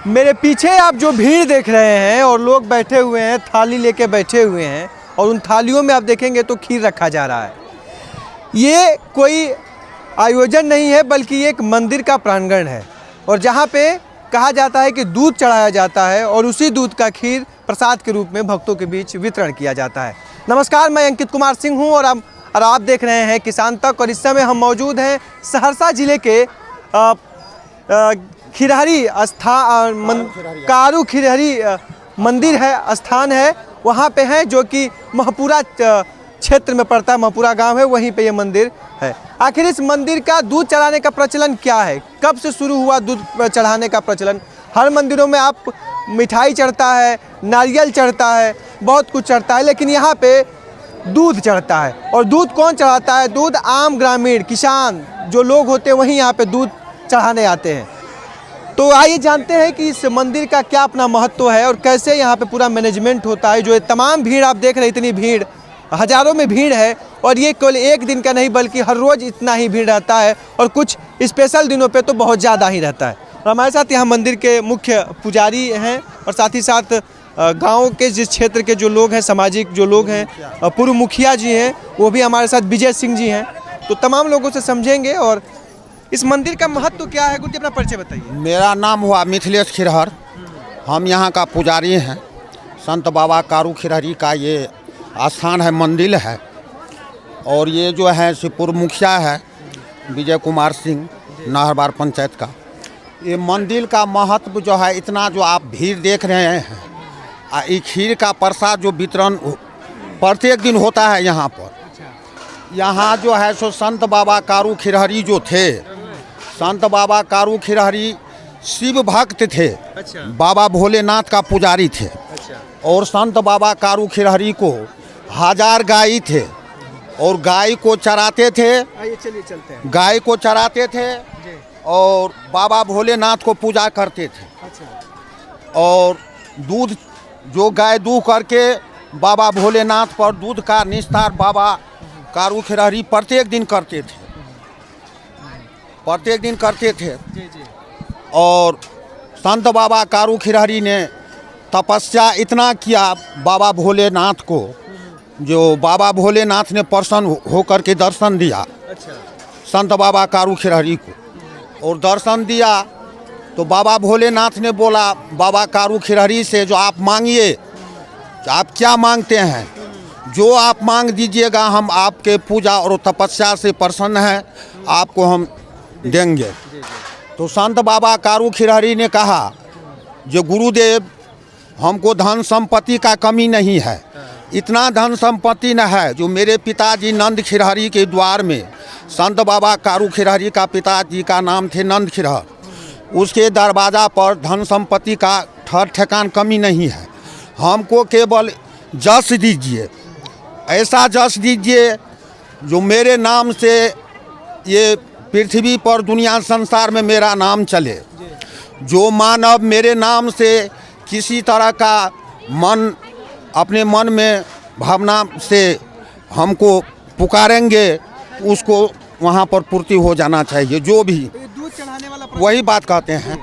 मेरे पीछे आप जो भीड़ देख रहे हैं और लोग बैठे हुए हैं, थाली लेके बैठे हुए हैं और उन थालियों में आप देखेंगे तो खीर रखा जा रहा है। ये कोई आयोजन नहीं है बल्कि एक मंदिर का प्रांगण है और जहाँ पे कहा जाता है कि दूध चढ़ाया जाता है और उसी दूध का खीर प्रसाद के रूप में भक्तों के बीच वितरण किया जाता है। नमस्कार, मैं अंकित कुमार सिंह हूँ और आप देख रहे हैं किसान तक। और इस समय हम मौजूद हैं सहरसा जिले के खिरहरी कारू खिरहरी मंदिर है, स्थान है, वहाँ पे है जो कि महपुरा क्षेत्र में पड़ता है। महपुरा गांव है, वहीं पे ये मंदिर है। आखिर इस मंदिर का दूध चढ़ाने का प्रचलन क्या है, कब से शुरू हुआ दूध चढ़ाने का प्रचलन? हर मंदिरों में आप मिठाई चढ़ता है, नारियल चढ़ता है, बहुत कुछ चढ़ता है, लेकिन यहाँ पे दूध चढ़ता है। और दूध कौन चढ़ाता है? दूध आम ग्रामीण किसान जो लोग होते हैं वहीं यहाँ पे दूध चढ़ाने आते हैं। तो आइए जानते हैं कि इस मंदिर का क्या अपना महत्व है और कैसे यहाँ पे पूरा मैनेजमेंट होता है। जो ये तमाम भीड़ आप देख रहे हैं, इतनी भीड़, हज़ारों में भीड़ है और ये केवल एक दिन का नहीं बल्कि हर रोज़ इतना ही भीड़ रहता है और कुछ स्पेशल दिनों पे तो बहुत ज़्यादा ही रहता है। और हमारे साथ यहाँ मंदिर के मुख्य पुजारी हैं और साथ ही साथ गांव के जिस क्षेत्र के जो लोग हैं, सामाजिक जो लोग हैं, पूर्व मुखिया जी हैं, वो भी हमारे साथ विजय सिंह जी हैं। तो तमाम लोगों से समझेंगे और इस मंदिर का महत्व क्या है। कुछ अपना परिचय बताइए। मेरा नाम हुआ मिथिलेश खिरहर, हम यहाँ का पुजारी हैं। संत बाबा कारू खिरहरी का ये स्थान है, मंदिर है। और ये जो है पूर्व मुखिया है विजय कुमार सिंह, नाहरबार पंचायत का। ये मंदिर का महत्व जो है, इतना जो आप भीड़ देख रहे हैं, ये खीर का प्रसाद जो वितरण प्रत्येक दिन होता है यहाँ पर। यहाँ जो है सो संत बाबा कारू खिरहरी जो थे, संत बाबा कारू खिरहरी शिव भक्त थे। बाबा भोलेनाथ का पुजारी थे। और संत बाबा कारू खिरहरी को 1000 गाय थे और गाय को चराते थे। चलिए चलते हैं। गाय को चराते थे और बाबा भोलेनाथ को पूजा करते थे। और दूध जो गाय दूह करके बाबा भोलेनाथ पर दूध का निस्तार बाबा कारू खिरहरी प्रत्येक दिन करते थे, प्रत्येक दिन करते थे। और संत बाबा कारू खिरहरी ने तपस्या इतना किया बाबा भोलेनाथ को, जो बाबा भोलेनाथ ने प्रसन्न होकर के दर्शन दिया संत बाबा कारू खिरहरी को। और दर्शन दिया तो बाबा भोलेनाथ ने बोला बाबा कारू खिरहरी से, जो आप मांगिए, आप क्या मांगते हैं, जो आप मांग दीजिएगा, हम आपके पूजा और तपस्या से प्रसन्न हैं, आपको हम देंगे। तो संत बाबा कारू खिरहरी ने कहा, जो गुरुदेव, हमको धन संपत्ति का कमी नहीं है, इतना धन संपत्ति न है जो मेरे पिताजी नंद खिरहरी के द्वार में, संत बाबा कारू खिरहरी का पिताजी का नाम थे नंद खिरहर, उसके दरवाज़ा पर धन संपत्ति का ठर ठिकान कमी नहीं है। हमको केवल जस दीजिए, ऐसा जस दीजिए जो मेरे नाम से ये पृथ्वी पर दुनिया संसार में मेरा नाम चले। जो मानव मेरे नाम से किसी तरह का मन अपने मन में भावना से हमको पुकारेंगे, उसको वहाँ पर पूर्ति हो जाना चाहिए। जो भी दूध चढ़ाने वाला वही बात कहते हैं।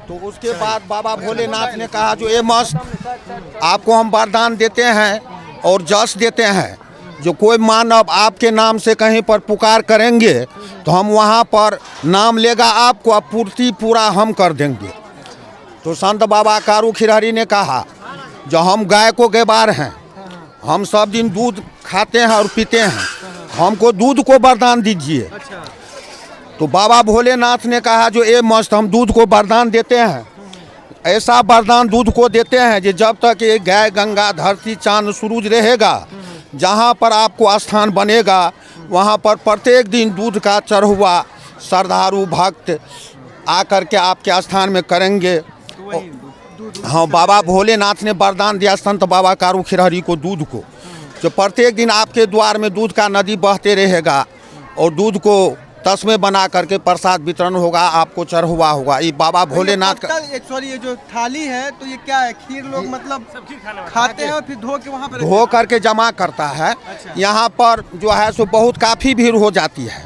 तो उसके बाद बाबा भोलेनाथ ने कहा, जो ये मस्त आपको हम वरदान देते हैं और जस देते हैं, जो कोई मानव आपके नाम से कहीं पर पुकार करेंगे तो हम वहाँ पर नाम लेगा, आपको आपूर्ति पूरा हम कर देंगे। तो संत बाबा कारू खिरहरी ने कहा, जो हम गाय को गवार हैं, हम सब दिन दूध खाते हैं और पीते हैं, हमको दूध को वरदान दीजिए। तो बाबा भोलेनाथ ने कहा, जो ये मस्त हम दूध को वरदान देते हैं, ऐसा वरदान दूध को देते हैं कि जब तक ये गाय गंगा धरती चांद सूरज रहेगा, जहाँ पर आपको स्थान बनेगा वहाँ पर प्रत्येक दिन दूध का चढ़ुआ श्रद्धालु भक्त आकर के आपके स्थान में करेंगे। हाँ, बाबा भोलेनाथ ने वरदान दिया संत बाबा कारू खिरहरी को दूध को, जो प्रत्येक दिन आपके द्वार में दूध का नदी बहते रहेगा और दूध को तस्मे बना करके प्रसाद वितरण होगा, आपको चढ़ुआ होगा। ये बाबा भोलेनाथ का। सॉरी, ये जो थाली है तो ये क्या है? खीर लोग मतलब खाते हैं और फिर धो के वहाँ पर धो करके जमा करता है। यहाँ पर जो है सो बहुत काफ़ी भीड़ हो जाती है,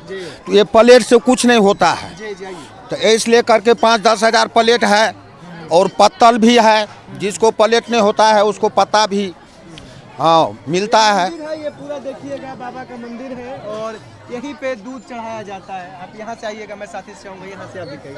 तो ये प्लेट से कुछ नहीं होता है। तो इसलिए करके 5-10 हज़ार प्लेट है और पत्तल भी है, जिसको पलटने होता है उसको पत्ता भी हाँ मिलता है। मंदिर है ये पूरा, देखिएगा बाबा का मंदिर है और यहीं पे दूध चढ़ाया जाता है। आप यहाँ से आइएगा, मैं साथी से आऊँगा, यहाँ से आप दिखाइए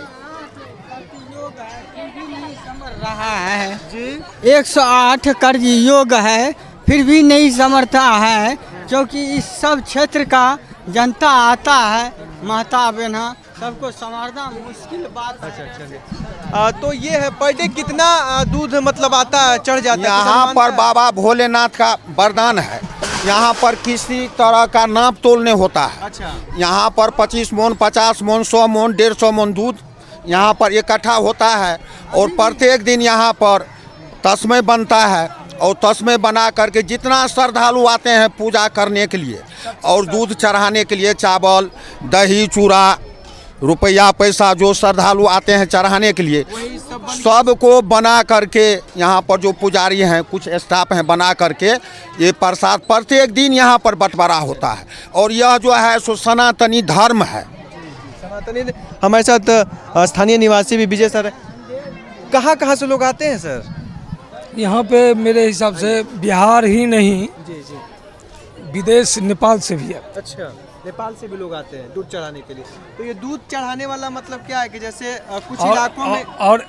रहा है जी। 108 कर्ज योग है, फिर भी नहीं समझता है, क्योंकि इस सब क्षेत्र का जनता आता है, महता बहना सबको संवारना मुश्किल बात है। तो ये है पर डे कितना दूध मतलब आता है, चढ़ जाता है? यहाँ पर बाबा भोलेनाथ का वरदान है। यहाँ पर किसी तरह का नाप तोलने होता है। अच्छा। यहाँ पर 25 मोन, 50 मोन, 100 मोन, 150 मोन दूध यहाँ पर इकट्ठा होता है और प्रत्येक दिन यहाँ पर तस्मै बनता है और तस्मै बना करके जितना श्रद्धालु आते हैं पूजा करने के लिए और दूध चढ़ाने के लिए, चावल, दही, चूड़ा, रुपया पैसा जो श्रद्धालु आते हैं चढ़ाने के लिए, सबको बना करके यहाँ पर जो पुजारी हैं, कुछ स्टाफ हैं, बना करके ये प्रसाद प्रत्येक दिन यहाँ पर बंटवारा होता है। और यह जो है सो सनातनी धर्म है। सनातनी। हमारे साथ स्थानीय निवासी भी विजय सर है। कहाँ से लोग आते हैं सर? यहाँ पे मेरे हिसाब से बिहार ही नहीं, विदेश नेपाल से भी है। अच्छा, नेपाल से भी लोग आते हैं दूध चढ़ाने के लिए। तो ये दूध चढ़ाने वाला मतलब क्या है कि जैसे कुछ इलाकों में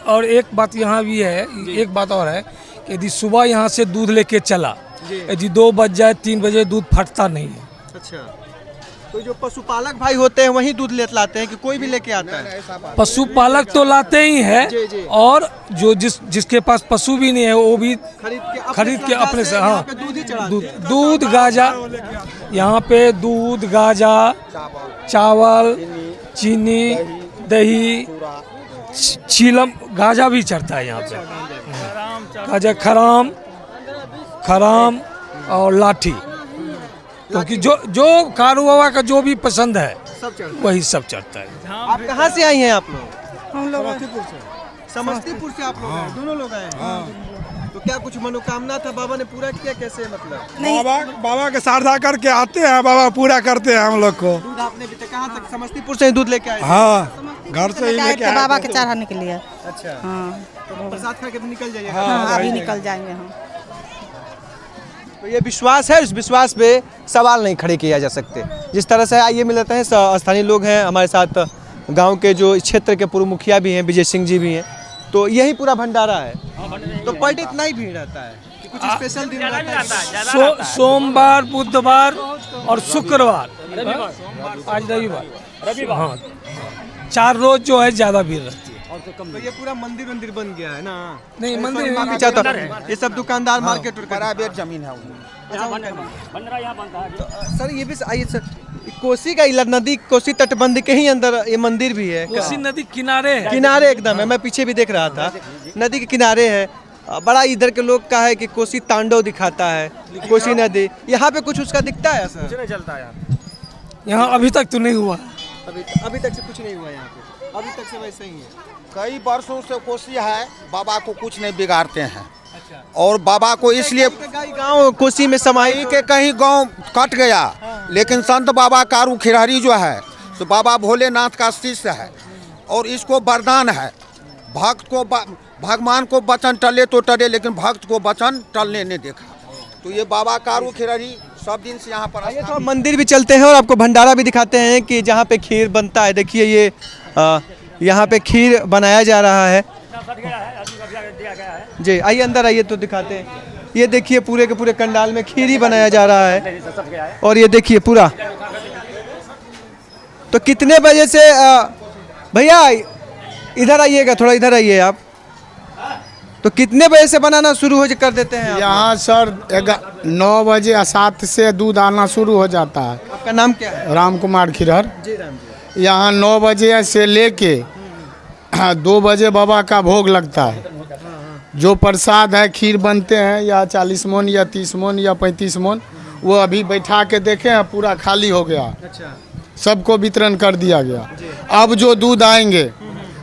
और एक बात यहाँ भी है, एक बात और है कि यदि सुबह यहाँ से दूध लेके चला, यदि 2 बज जाए 3 बजे दूध फटता नहीं है। अच्छा, तो जो पशुपालक भाई होते हैं वही दूध लाते हैं कि कोई भी लेके आता है? पशुपालक तो लाते ही है, और जो जिसके पास पशु भी नहीं है वो भी खरीद के अपने से, हाँ, दूध गाजा, यहाँ पे दूध गाजा, चावल, चीनी, दही, छीलम, गाजा भी चढ़ता है यहाँ पे, गाजा, खराम और लाठी, क्योंकि जो कारू बाबा का जो भी पसंद है वही सब चढ़ता है। आप कहाँ से आई हैं आप लोग? हम लोग समस्तीपुर से। आप लोग दोनों लोग आए हैं। तो क्या कुछ मनोकामना था, बाबा ने पूरा किया? कैसे मतलब? बाबा के श्रद्धा करके आते हैं, बाबा पूरा करते हैं हम लोग को। दूध आपने भी कहाँ तक? समस्तीपुर से दूध लेके आए? हाँ, घर से ही लेके आए बाबा के चढ़ाने के लिए। अच्छा, हाँ, तो प्रसाद खा के निकल जाइए। हाँ, अभी निकल जाएंगे हम। तो ये विश्वास है, उस विश्वास पे सवाल नहीं खड़े किया जा सकते। जिस तरह से आइए मिलते हैं, स्थानीय लोग हैं हमारे साथ, गांव के जो क्षेत्र के पूर्व मुखिया भी हैं, विजय सिंह जी भी हैं। तो यही पूरा भंडारा है। तो पर डे इतना ही भीड़ रहता है कि कुछ स्पेशल दिन रहता है? सोमवार, बुधवार और शुक्रवार, आज रविवार, हाँ, 4 रोज जो है ज्यादा भीड़ रहती है। तो ये पूरा मंदिर बन गया है ना? नहीं, मंदिर माफी चाहता हूं, ये सब दुकानदार मार्केट प्राइवेट जमीन है। तो सर ये भी आइए सर, कोसी का इला नदी, कोसी तटबंध के ही अंदर ये मंदिर भी है। कोसी नदी किनारे है, किनारे एकदम है। मैं पीछे भी देख रहा था, नदी के किनारे है। बड़ा इधर के लोग का है कि कोसी तांडव दिखाता है, कोसी नदी। यहाँ पे कुछ उसका दिखता है सर? नहीं चलता है यहाँ, अभी तक तो नहीं हुआ। अभी तक से कुछ नहीं हुआ यहाँ पे, अभी तक से वैसे ही है। कई वर्षों से कोसी है, बाबा को कुछ नहीं बिगाड़ते हैं। और बाबा को इसलिए गांव कोसी में समाई के कहीं गांव कट गया, लेकिन संत बाबा कारू खिरहरी जो है तो बाबा भोलेनाथ का शिष्य है और इसको वरदान है, भक्त को भगवान को वचन टले तो टले, लेकिन भक्त को वचन टलने नहीं देखा। तो ये बाबा कारू खिरहरी सब दिन से यहाँ पर। तो मंदिर भी चलते हैं और आपको भंडारा भी दिखाते हैं कि जहाँ पे खीर बनता है। देखिए ये यहाँ पे खीर बनाया जा रहा है जी। आइए अंदर आइए तो दिखाते हैं। ये देखिए पूरे के पूरे कंडाल में खीर ही बनाया जा रहा है। और ये देखिए पूरा, तो कितने बजे से भैया इधर आइएगा, थोड़ा इधर आइए आप। तो कितने बजे से बनाना शुरू हो कर देते हैं? यहाँ सर 9 बजे या 7 से दूध आना शुरू हो जाता है। आपका नाम क्या है? राम कुमार खिरहर। जी राम जी। यहाँ 9 बजे से लेके 2 बजे बाबा का भोग लगता है। जो प्रसाद है, खीर बनते हैं या 40 मोन या 30 मोन या 35 मोन, वो अभी बैठा के देखे हैं, पूरा खाली हो गया। अच्छा, सबको वितरण कर दिया गया। अब जो दूध आएंगे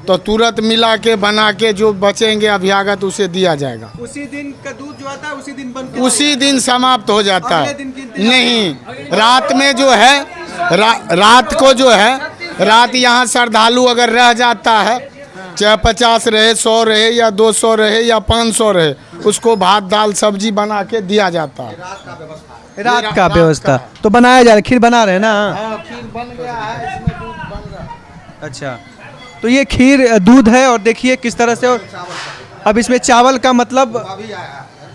तो तुरंत मिला के बना के जो बचेंगे अभ्यागत उसे दिया जाएगा। उसी दिन का दूध जो आता है उसी दिन बन के उसी दिन समाप्त हो जाता है। अगले दिन की इंतजार नहीं, रात में जो है रात को जो है, रात यहाँ श्रद्धालु अगर रह जाता है चाहे 50 रहे, 100 रहे या 200 रहे या 500 रहे, उसको भात दाल सब्जी बना के दिया जाता है। रात का व्यवस्था तो बनाया जा रहा है, खीर बना रहे हैं ना? हाँ, खीर बन गया है, इसमें दूध बन रहा है। अच्छा, तो ये खीर दूध है और देखिए किस तरह से, और अब इसमें चावल का मतलब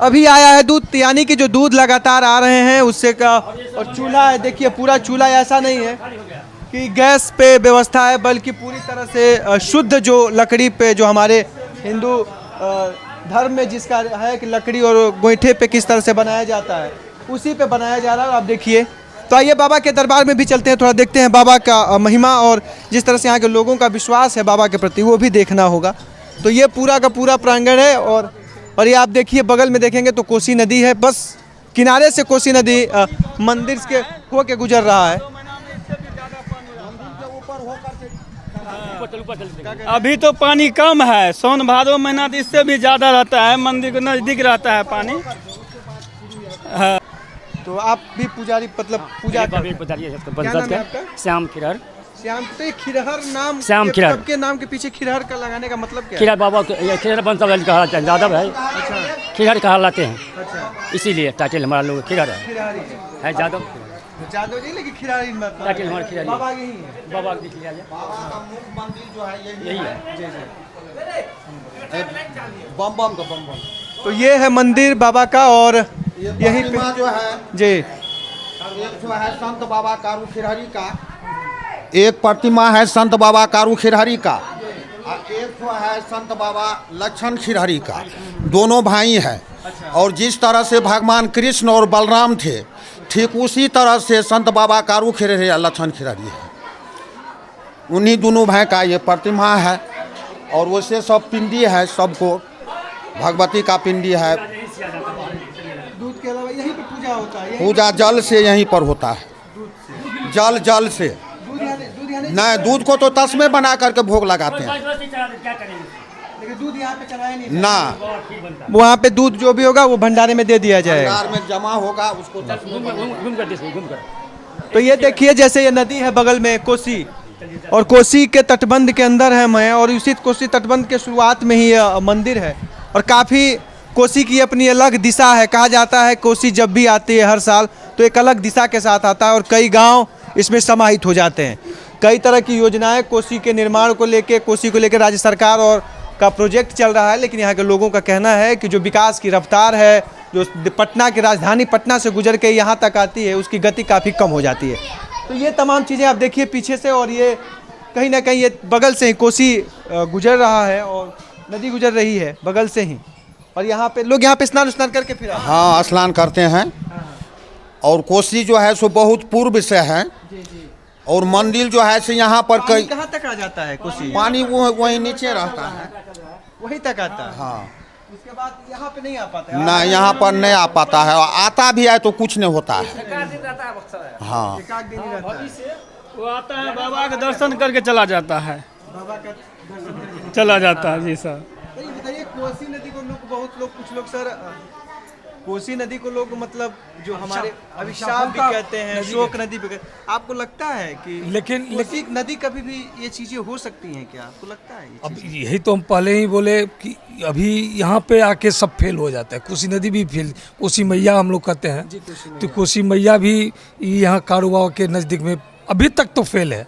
अभी आया है दूध, यानी कि जो दूध लगातार आ रहे हैं उससे का। और चूल्हा है, देखिए पूरा चूल्हा, ऐसा नहीं है कि गैस पे व्यवस्था है, बल्कि पूरी तरह से शुद्ध जो लकड़ी पे, जो हमारे हिंदू धर्म में जिसका है कि लकड़ी और गोईठे पे किस तरह से बनाया जाता है, उसी पे बनाया जा रहा है। आप देखिए, तो आइए बाबा के दरबार में भी चलते हैं, थोड़ा देखते हैं बाबा का महिमा और जिस तरह से यहाँ के लोगों का विश्वास है बाबा के प्रति, वो भी देखना होगा। तो ये पूरा का पूरा प्रांगण है और ये आप देखिए बगल में देखेंगे तो कोसी नदी है, बस किनारे से कोसी नदी मंदिर के हो के गुजर रहा है। अभी तो पानी कम है, सोन भादो महीना तो इससे भी ज़्यादा रहता है, मंदिर के नज़दीक रहता है पानी। तो आप भी पुजारी, मतलब पूजा करते हैं? क्या नाम है आपका? श्याम खिरहर। श्याम, तो ये खिरहर नाम, श्याम खिरहर। सबके नाम के पीछे खिरहर का लगाने का मतलब क्या है? खिरहर बाबा खिरहर बंसल कहलाते हैं, यादव है, खिरहर कहलाते हैं, अच्छा, इसीलिए टाइटल हमारा लोग खिरहर खिरहरी है, यादव जादव जी, लेकिन खिरहरी मतलब टाइटल हमारा खिरहर बाबा यही है। बाबा दिख लिया जाए, यही है। बम बम का बम बम। तो ये है मंदिर बाबा का, और यही प्रतिमा जो है, जी, एक जो है संत बाबा कारू खिरहरी का, एक प्रतिमा है संत बाबा कारू खिरहरी का, और एक जो है संत बाबा लक्ष्मण खिरहरी का। दोनों भाई हैं। और जिस तरह से भगवान कृष्ण और बलराम थे, ठीक उसी तरह से संत बाबा कारू खिरहरी या लक्ष्मण खिरहरी है। उन्हीं दोनों भाई का ये प्रतिमा है। और वैसे सब पिंडी है, सबको भगवती का पिंडी है। दूध के अलावा यहीं पे पूजा होता है? पूजा जल से यहीं पर होता है, जल से। नहीं, दूध को तो तस्मे बना करके भोग लगाते हैं, लेकिन दूध यहाँ पे चलाया नहीं ना। वहाँ पे दूध जो भी होगा वो भंडारे में दे दिया जाएगा, भंडार में जमा होगा, उसको घूम कर। तो ये देखिए, जैसे ये नदी है बगल में कोसी, और कोसी के तटबंध के अंदर है मैं, और उसी कोसी तटबंध के शुरुआत में ही यह मंदिर है। और काफ़ी कोसी की अपनी अलग दिशा है, कहा जाता है कोसी जब भी आती है हर साल तो एक अलग दिशा के साथ आता है, और कई गांव इसमें समाहित हो जाते हैं। कई तरह की योजनाएं कोसी के निर्माण को लेके, कोसी को लेकर राज्य सरकार और का प्रोजेक्ट चल रहा है, लेकिन यहाँ के लोगों का कहना है कि जो विकास की रफ्तार है, जो पटना की राजधानी पटना से गुजर के यहाँ तक आती है, उसकी गति काफ़ी कम हो जाती है। तो ये तमाम चीज़ें आप देखिए पीछे से, और ये कहीं ना कहीं ये बगल से ही कोसी गुजर रहा है और नदी गुजर रही है बगल से ही, और यहाँ पे लोग यहाँ पे स्नान करके फिर हाँ स्नान करते हैं। और कोसी जो है सो बहुत पूर्व से है, और मंदिर जो है सो यहाँ पर कई कहाँ तक आ जाता है कोसी? पानी वो वहीं नीचे रहता है, वहीं तक आता है। हाँ, उसके बाद यहाँ पे नहीं आ पाता है? ना यहाँ पर नहीं आ पाता है, और आता भी है तो कुछ नहीं होता है। हाँ, एक आध दिन ही रहता है। वो आता है, बाबा का दर्शन करके चला जाता है, बाबा का दर्शन चला जाता है जी सर। तो ये बताइए, कोसी नदी को लोग, बहुत लोग, कुछ लोग सर, कोसी नदी को लोग मतलब जो हमारे अभिशाप भी कहते हैं, शोक नदी भी कहते हैं। आपको लगता है कि लेकिन कोसी नदी कभी भी ये चीजें हो सकती हैं क्या? आपको लगता है ये अब चीज़ें? यही तो हम पहले ही बोले कि अभी यहाँ पे आके सब फेल हो जाता है। कोसी नदी भी फेल, कोसी मैया हम लोग कहते हैं, तो कोसी मैया भी यहाँ कारूबाव के नज़दीक में अभी तक तो फेल है।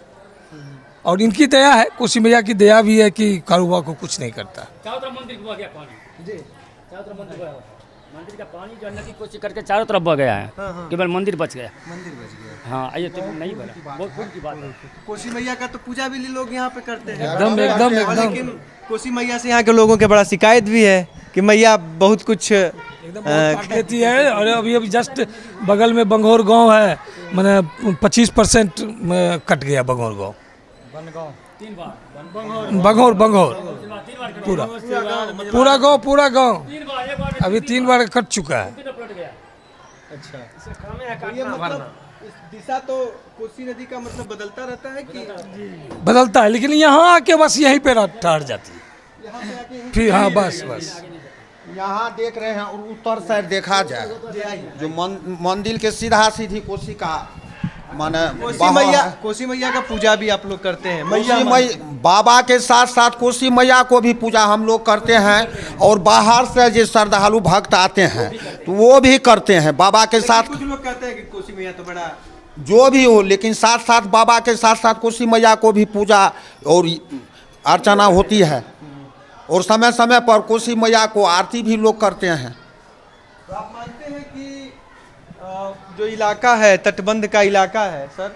और इनकी दया है, कोसी मैया की दया भी है कि कारूबाव को कुछ नहीं करता। चारों तरफ मंदिर बह गया पानी जी, चारों तरफ मंदिर बह गया, मंदिर का पानी जो नदी कोसी करके चारों तरफ बह गया है, केवल मंदिर बच गया। मंदिर बच गया। हाँ, ये तो नहीं बना, बहुत खूब की बात है। कोसी मैया का तो पूजा भी लोग यहाँ पे करते हैं एकदम एकदम और एकदम लेकिन कोसी मैया से यहाँ के लोगों के बड़ा शिकायत भी है कि मैया बहुत कुछ काट लेती है। और अभी जस्ट बगल में बंगोर गांव है, मैंने 25% में कट गया बंगोर गांव। बंगोर पूरा गांव अभी 3 बार कट चुका है। अच्छा, ये मतलब दिशा तो कोसी नदी का मतलब बदलता रहता है कि बदलता है, लेकिन यहाँ आके बस यहीं पे ठहर जाती है फिर। हाँ, बस यहाँ देख रहे हैं, और उत्तर साइड देखा जाए जो मंदिर के सीधा सीधी कोसी का माने कोसी मैया का पूजा भी आप लोग करते हैं? बाबा के साथ साथ कोसी मैया को भी पूजा हम लोग करते हैं। और बाहर से जो श्रद्धालु भक्त आते हैं तो वो भी करते हैं बाबा के साथ। कुछ लोग कहते हैं कि कोसी मैया तो बड़ा जो भी हो, लेकिन साथ साथ बाबा के साथ साथ कोसी मैया को भी पूजा और अर्चना होती है। और समय समय पर कोसी मैया को आरती भी लोग करते हैं। तो आप मानते हैं कि जो इलाका है तटबंध का इलाका है सर,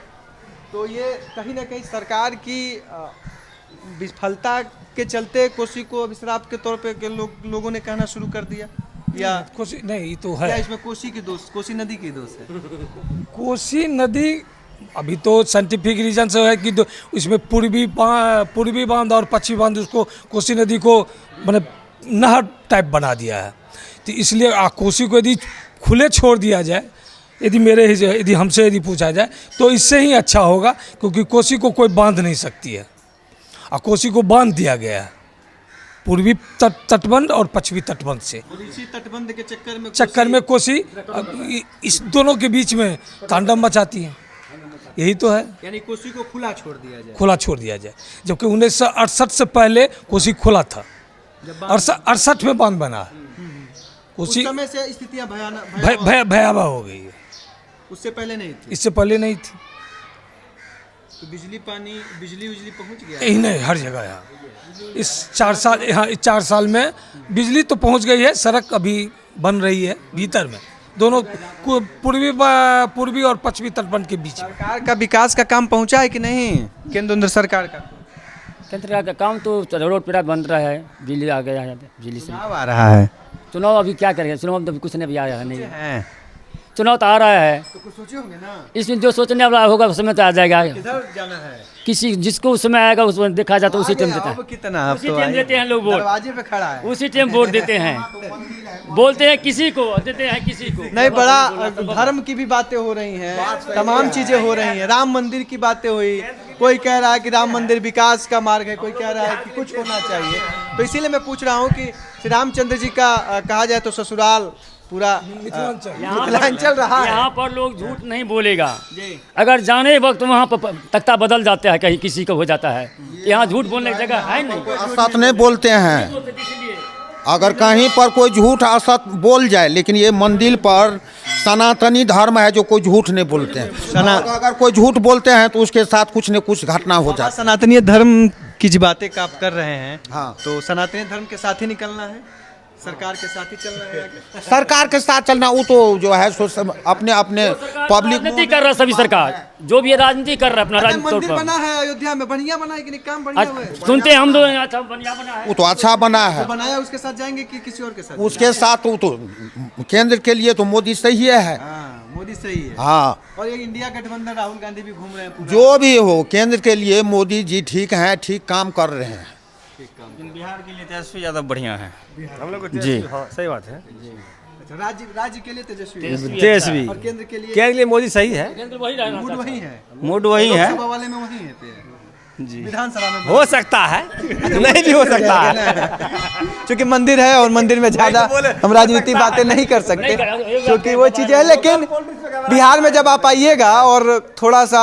तो ये कहीं ना कहीं सरकार की विफलता के चलते कोसी को अभिश्राप के तौर पे लोगों ने कहना शुरू कर दिया, या कोसी नहीं तो क्या है, इसमें कोसी नदी की दोष है? कोसी नदी अभी तो साइंटिफिक रीजन से है कि इसमें पूर्वी बांध और पश्चिमी बांध उसको कोसी नदी को मतलब नहर टाइप बना दिया है। तो इसलिए कोसी को यदि खुले छोड़ दिया जाए, यदि हमसे यदि पूछा जाए तो इससे ही अच्छा होगा, क्योंकि कोसी को कोई बांध नहीं सकती है और कोसी को बांध दिया गया है पूर्वी तटबंध और पश्चिमी तटबंध से। इसी तटबंध के चक्कर में कोसी इस दोनों के बीच में तांडव मचाती है। यही तो है, यानी कोसी को खुला छोड़ दिया जाए, जबकि 1968 से पहले कोसी खुला था। 68 में बांध बना है। कोसी समय से स्थितियां भयावह हो गई है, उससे पहले नहीं थी। इससे पहले नहीं थी। तो बिजली पहुंच गया? यही नहीं, हर जगह यहाँ इस 4 साल में बिजली तो पहुंच गई है। सड़क अभी बन रही है भीतर में, दोनों पूर्वी और पश्चिमी तटबंध के बीच में। सरकार का विकास का काम पहुंचा है कि नहीं? केंद्र सरकार का केंद्र का काम तो रोड पर बन रहा है, बिजली आ गया है, बिजली से चुनाव आ रहा है। चुनाव अभी क्या करेंगे, चुनाव तो कुछ नहीं अभी आया है, नहीं हैं चुनाव तो आ रहा है, तो कुछ सोचे होंगे ना। इसमें जो सोचने वाला होगा उस समय तो आ जाएगा। किधर जाना है? किसी जिसको उस समय आएगा उसमें देखा जाता है, उसी टाइम देता है। अब कितना उसी टाइम देते हैं लोग वोट, दरवाजे पे खड़ा है, उसी टाइम वोट देते हैं। बोलते हैं किसी को, देते हैं किसी को। नहीं, बड़ा धर्म की भी बातें हो रही हैं, तमाम चीजें हो रही हैं। राम मंदिर की बातें हुई, कोई कह रहा है कि राम मंदिर विकास का मार्ग है, कोई कह रहा है कि कुछ होना चाहिए। तो इसीलिए मैं पूछ रहा हूँ कि श्री रामचंद्र जी का कहा जाए तो ससुराल पूरा मिथिलांचल रहा है। यहाँ पर लोग झूठ नहीं बोलेगा। अगर जाने वक्त वहाँ पर तख्ता बदल जाता है, कहीं किसी को हो जाता है, यहाँ झूठ बोलने की जगह है नहीं। असत नहीं बोलते हैं। अगर कहीं पर कोई झूठ असत बोल जाए, लेकिन ये मंदिर पर सनातनी धर्म है जो कोई झूठ नहीं बोलते हैं। अगर कोई झूठ बोलते हैं तो उसके साथ कुछ न कुछ घटना हो जाती है। सनातनी धर्म की जो बातें आप कर रहे हैं, हाँ, तो सनातनी धर्म के साथ ही निकलना है, सरकार के साथ ही चल रहा है। सरकार के साथ चलना, वो तो जो है सो अपने पब्लिक राजनीति कर रहा है। सभी सरकार जो भी राजनीति कर रहा है अपना राजनीति मंदिर बना है अयोध्या में, बढ़िया बना है कि नहीं? काम बढ़िया हुआ है? सुनते हैं हम लोग, अच्छा बढ़िया बना है, वो तो अच्छा बना है। बनाया उसके साथ जाएंगे कि किसी और के साथ? उसके साथ वो तो केंद्र के लिए तो मोदी सही है। हाँ, मोदी सही है। हाँ, और ये इंडिया गठबंधन राहुल गांधी भी घूम रहे हैं पूरा। जो भी हो, केंद्र के लिए मोदी जी ठीक हैं, ठीक काम कर रहे हैं। बिहार के लिए तेजस्वी यादव बढ़िया है हम लोग को। जी हाँ, सही बात है। अच्छा, राज्य के लिए तेजस्वी और केंद्र के लिए मोदी सही है। मूड वही है, लोकसभा वाले में वही है जी, विधानसभा में हो सकता है नहीं भी हो सकता है। क्योंकि मंदिर है और मंदिर में ज्यादा हम राजनीति बातें नहीं कर सकते, क्योंकि वो चीजें है। लेकिन बिहार में जब आप आइएगा और थोड़ा सा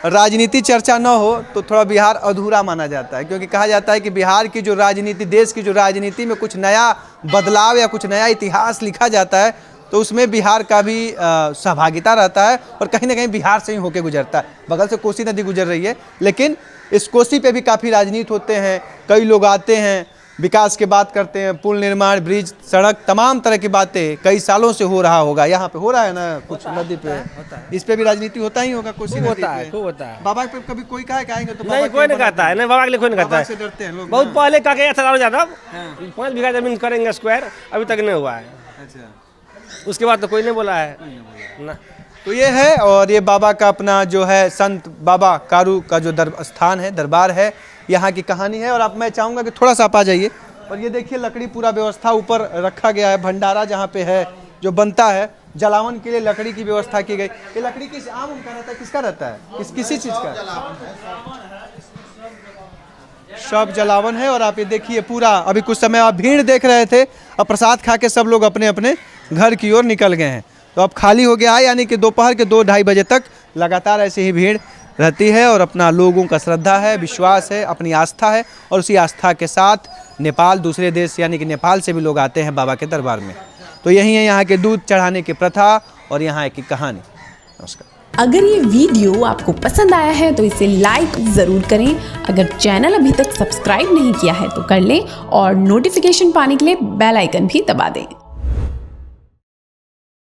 राजनीति चर्चा न हो तो थोड़ा बिहार अधूरा माना जाता है, क्योंकि कहा जाता है कि बिहार की जो राजनीति, देश की जो राजनीति में कुछ नया बदलाव या कुछ नया इतिहास लिखा जाता है तो उसमें बिहार का भी सहभागिता रहता है, और कहीं ना कहीं बिहार से ही होकर गुजरता है। बगल से कोसी नदी गुजर रही है, लेकिन इस कोसी पे भी काफ़ी राजनीति होते हैं। कई लोग आते हैं, विकास की बात करते हैं, पुल निर्माण, ब्रिज, सड़क, तमाम तरह की बातें कई सालों से हो रहा होगा। यहाँ पे हो रहा है ना कुछ नदी पे, इस पे भी राजनीति होता ही होगा। कोसी होता है, खूब होता है। बाबा पे कभी कोई कहा कि आएंगे तो नहीं, कोई नहीं कहता है, नहीं बाबा के लिए कोई नहीं कहता है। से डरते हैं लोग। बहुत पहले कहा गया था यादव 5 बीघा जमीन करेंगे स्क्वायर, अभी तक नहीं हुआ है। अच्छा, उसके बाद तो कोई नहीं बोला है ना। तो ये है, और ये बाबा का अपना जो है संत बाबा कारू का जो स्थान है, दरबार है, यहाँ की कहानी है। और अब मैं चाहूँगा कि थोड़ा सा आप आ जाइए, और ये देखिए लकड़ी पूरा व्यवस्था ऊपर रखा गया है। भंडारा जहाँ पे है जो बनता है, जलावन के लिए लकड़ी की व्यवस्था की गई। ये लकड़ी किस आम का रहता है, किसका रहता है, किसी चीज़ का? सब जलावन है। और आप ये देखिए पूरा, अभी कुछ समय आप भीड़ देख रहे थे, अब प्रसाद खा के सब लोग अपने अपने घर की ओर निकल गए हैं। तो अब खाली हो गया है, यानी कि दोपहर के 2-2:30 बजे तक लगातार ऐसे ही भीड़ रहती है और अपना लोगों का श्रद्धा है, विश्वास है, अपनी आस्था है और उसी आस्था के साथ नेपाल, दूसरे देश यानी कि नेपाल से भी लोग आते हैं बाबा के दरबार में। तो यही है यहाँ के दूध चढ़ाने की प्रथा और यहाँ की कहानी। नमस्कार। अगर ये वीडियो आपको पसंद आया है तो इसे लाइक ज़रूर करें। अगर चैनल अभी तक सब्सक्राइब नहीं किया है तो कर लें और नोटिफिकेशन पाने के लिए बेल आइकन भी दबा दें।